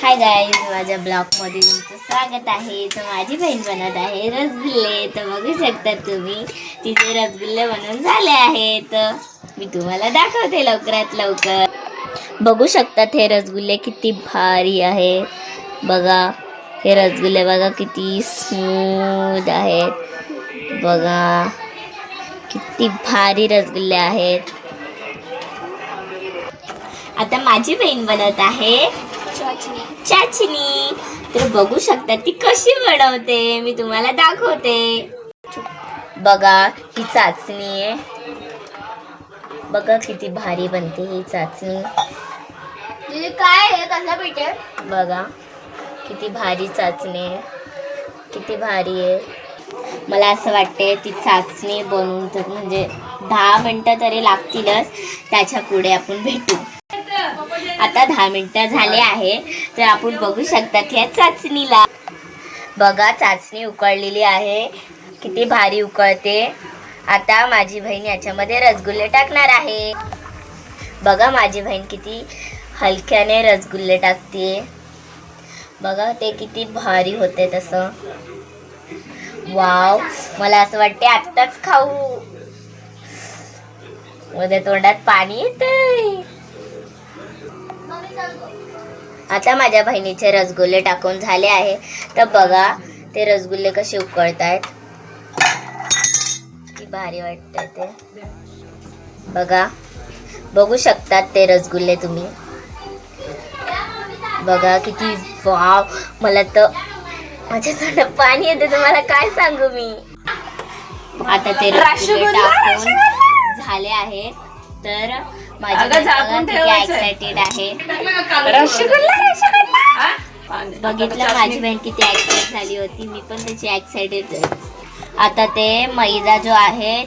Hi guys, माझ्या ब्लॉगमध्ये तुमचं स्वागत आहे. तर माझी बहीण बनवत आहे रसगुल्ले. तर बघू शकता तुम्ही, तिचे रसगुल्ले बनवून झाले आहेत. मी तुम्हाला दाखवते लवकरात लवकर. बघू शकतात हे रसगुल्ले किती भारी आहे. बघा हे रसगुल्ले, बघा किती स्मूथ आहेत. बघा किती भारी रसगुल्ले आहेत. आता माझी बहीण बनवत आहे चाचणी. तर बघू शकता ती कशी बनवते, मी तुम्हाला दाखवते. बघा ही चाचणी आहे. बघा किती भारी बनते ही चाचणी. काय आहे कसं भेटेल? बघा किती भारी चाचणी आहे, किती भारी आहे. मला असं वाटते ती चाचणी बनवून तर म्हणजे 10 मिनटं तरी लागतीलच. त्याच्या पुढे आपण भेटू. आता 10 मिनिटं झाले आहे. तर आपण बघू शकतात या चाचणीला. बघा चाचणी उकळलेली आहे, किती भारी उकळते. आता माझी बहीण याच्यामध्ये रसगुल्ले टाकणार आहे. बघा माझी बहीण किती हलक्याने रसगुल्ले टाकते. बघा ते किती भारी होते तसं. वाव, मला असं वाटते आत्ताच खाऊ. माझ्या तोंडात पाणी येतंय. आता माझ्या बहिणीचे रसगुल्ले टाकून झाले आहे. तर बघा ते रसगुल्ले कसे उकळत आहेत, किती भारी वाटतंय ते. बघा बघू शकतात ते रसगुल्ले तुम्ही. बघा किती वाव, मला तर माझ्या तोंडात पाणी येते, तुम्हाला काय सांगू मी. आता ते रसगुल्ले टाकून झाले आहेत. तर माझी एक्साइटेड आहे. बघितलं माझी बहीण किती एक्साइटेड झाली होती, मी पण त्याची एक्साइटेड. आता ते मैदा जो आहे,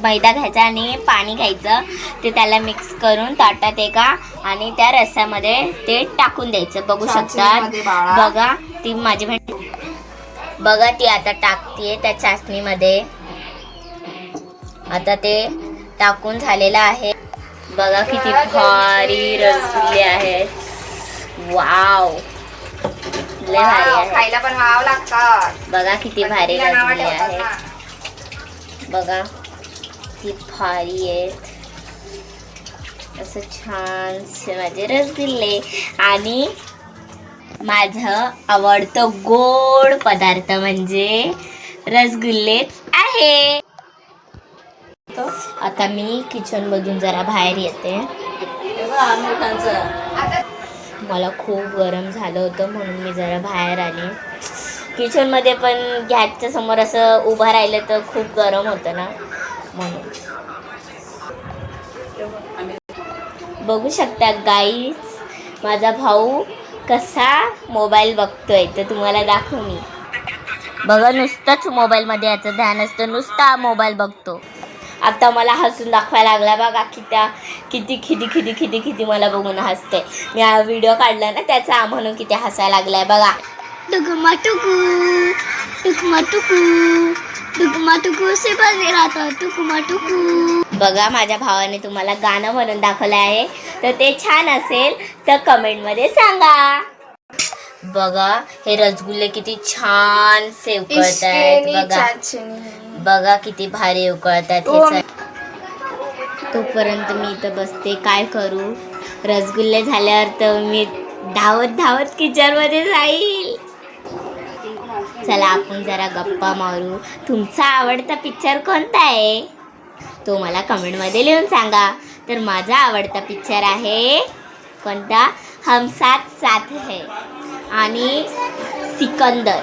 मैदा घ्यायचा आणि पाणी घ्यायचं, ते त्याला मिक्स करून ताटात एका आणि त्या रस्स्यामध्ये ते टाकून द्यायचं. बघू शकतात. बघा ती माझी बहीण, बघा ती आता टाकतीये त्या चाचणीमध्ये. आता ते टाकून झालेलं आहे. बघा किती भारी रसगुल्ले आहेत. वाव, लय भारी आहे. खायला पण वाव लागतात. बघा किती भारी रसगुल्ले आहेत. बघा किती भारी आहेत. असं छानसे माझे रसगुल्ले. आणि माझं आवडतं गोड पदार्थ म्हणजे रसगुल्लेच आहे. आता मी किचन मधून जरा बाहेर येते. मला खूप गरम झालं होतं म्हणून मी जरा बाहेर आली. किचन मध्ये पण गॅसच्या समोर असं उभं राहिलं तर खूप गरम होतं ना, म्हणून. बघू शकता गाईज, माझा भाऊ कसा मोबाईल बघतोय, तर तुम्हाला दाखव मी. बघा नुसतंच मोबाईल मध्ये याचं ध्यान असतं, नुसता मोबाईल बघतो. आता मला हसून दाखवायला लागला. बघा किती किती मला बघून हसते. मी हा व्हिडिओ काढला ना त्याचा, म्हणून किती हसायला लागलाय. बघा टुकमा टुकू टुकमा टुकू टुकमा टुकू से बजे राहतो टुकमा टुकू. बघा माझ्या भावाने तुम्हाला गाणं म्हणून दाखवलं आहे, तर ते छान असेल तर कमेंटमध्ये सांगा. बघा हे रसगुल्ले किती छान से उकळत आहेत. बघा बघा किती भारी उकळतात हे. तोपर्यंत मी इथं बसते, काय करू. रसगुल्ले झाल्यावर तर मी धावत किचन मध्ये जाईल. चला आपण जरा गप्पा मारू. तुमचा आवडता पिक्चर कोणता आहे तो मला कमेंट मध्ये लिहून सांगा. तर माझा आवडता पिक्चर आहे कोणता, हम साथ साथ है आणि सिकंदर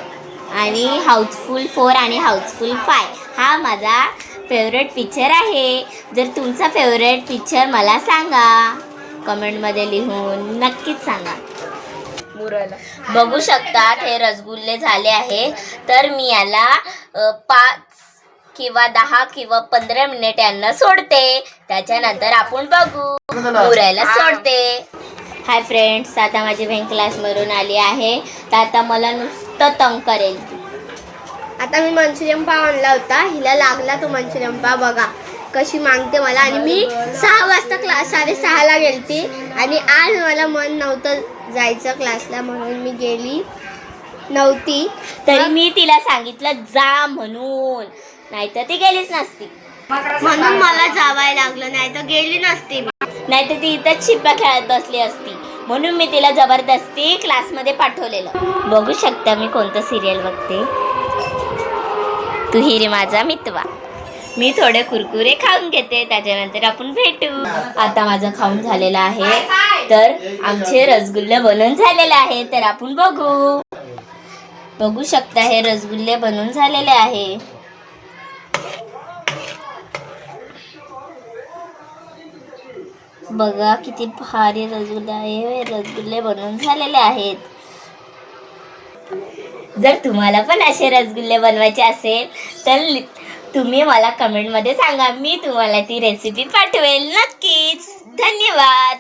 आणि हाऊसफुल 4 आणि हाऊसफुल 5 हा माझा फेवरेट पिक्चर आहे. जर तुमचा फेवरेट पिक्चर मला सांगा, कमेंटमध्ये लिहून नक्कीच सांगा. बघू शकतात हे रसगुल्ले झाले आहे. तर मी याला 5 किंवा 10 किंवा 15 मिनिट यांना सोडते. त्याच्यानंतर आपण बघू, मुरायला सोडते. हाय फ्रेंड्स, आता माझी बहीण क्लासमधून आली आहे. तर आता मला नुसतं तंग करेल. आता मी मंचुरियन पाव आणला होता, हिला लागला तो मंचुरियन पाव. बघा कशी मागते मला. आणि मी 6 वाजता 6:30ला गेलती आणि आज मला मन नव्हतं जायचं क्लासला म्हणून मी गेली नव्हती. तरी मी तिला सांगितलं जा म्हणून, नाहीतर ती गेलीच नसती. म्हणून मला जावं लागलं, नाही तर गेली नसती. नाहीतर ती इथंच शिप्पा खेळत बसली असती. म्हणून मी तिला जबरदस्ती क्लासमध्ये पाठवलेलं. बघू शकता मी कोणतं सिरियल बघते, तू ही रे माझा मितवा. मी थोडे कुरकुरे खाऊन घेते, त्याच्यानंतर आपण भेटू. आता माझं खाऊन झालेलं आहे, तर आमचे रसगुल्ले बनवून झालेले आहे, तर आपण बघू शकता हे रसगुल्ले बनवून झालेले आहे. बघा किती भारी रसगुल्ले आहे, रसगुल्ले बनवून झालेले आहेत. जर तुम्हाला पण असे रसगुल्ले बनवायचे असेल तर तुम्ही मला कमेंटमध्ये सांगा, मी तुम्हाला ती रेसिपी पाठवेल नक्कीच. धन्यवाद.